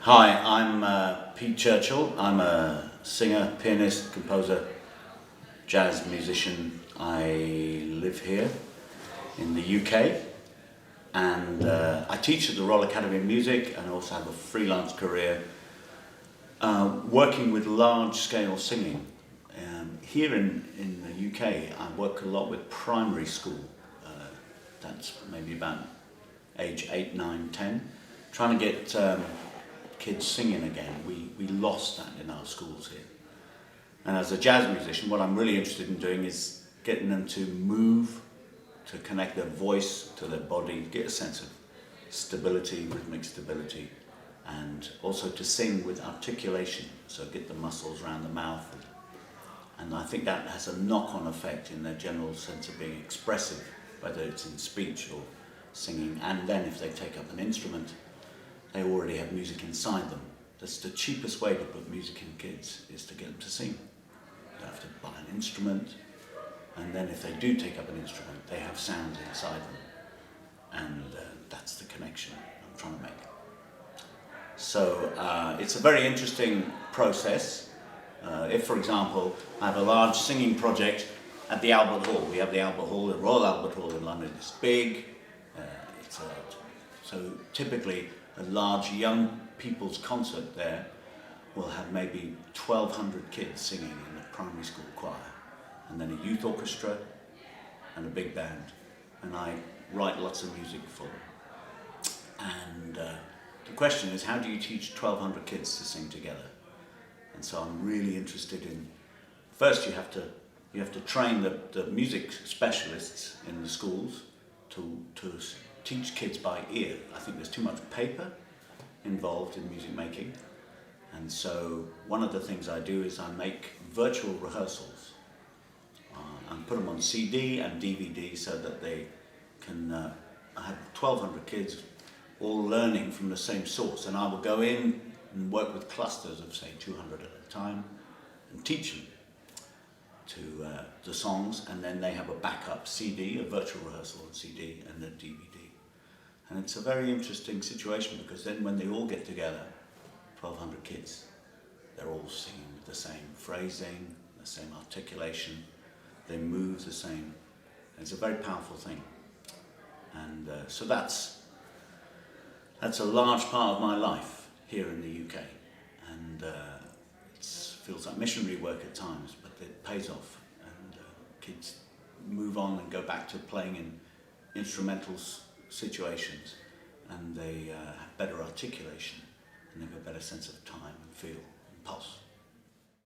Hi, I'm Pete Churchill. I'm a singer, pianist, composer, jazz musician. I live here in the UK and I teach at the Royal Academy of Music and also have a freelance career working with large-scale singing. Here in the UK, I work a lot with primary school. That's maybe about age 8, 9, 10. Trying to get kids singing again. We lost that in our schools here. And as a jazz musician, what I'm really interested in doing is getting them to move, to connect their voice to their body, get a sense of stability, rhythmic stability, and also to sing with articulation, so get the muscles around the mouth. And I think that has a knock-on effect in their general sense of being expressive, whether it's in speech or singing. And then if they take up an instrument, they already have music inside them. That's the cheapest way to put music in kids, is to get them to sing. You don't have to buy an instrument, and then if they do take up an instrument, they have sound inside them. And that's the connection I'm trying to make. So it's a very interesting process. If, for example, I have a large singing project at the Albert Hall. We have the Albert Hall, the Royal Albert Hall in London. It's big. So typically, a large young people's concert there will have maybe 1,200 kids singing in a primary school choir, and then a youth orchestra and a big band. And I write lots of music for them. And the question is, how do you teach 1,200 kids to sing together? And so I'm really interested in, first you have to train the music specialists in the schools to teach kids by ear. I think there's too much paper involved in music making, and so one of the things I do is I make virtual rehearsals and put them on CD and DVD so that they can have 1,200 kids all learning from the same source, and I will go in and work with clusters of say 200 at a time and teach them to the songs, and then they have a backup CD, a virtual rehearsal on CD and a DVD. And it's a very interesting situation because then when they all get together, 1,200 kids, they're all singing with the same phrasing, the same articulation, they move the same. It's a very powerful thing. And so that's a large part of my life here in the UK. And it feels like missionary work at times, but it pays off. And kids move on and go back to playing in instrumental situations, and they have better articulation and they have a better sense of time and feel and pulse.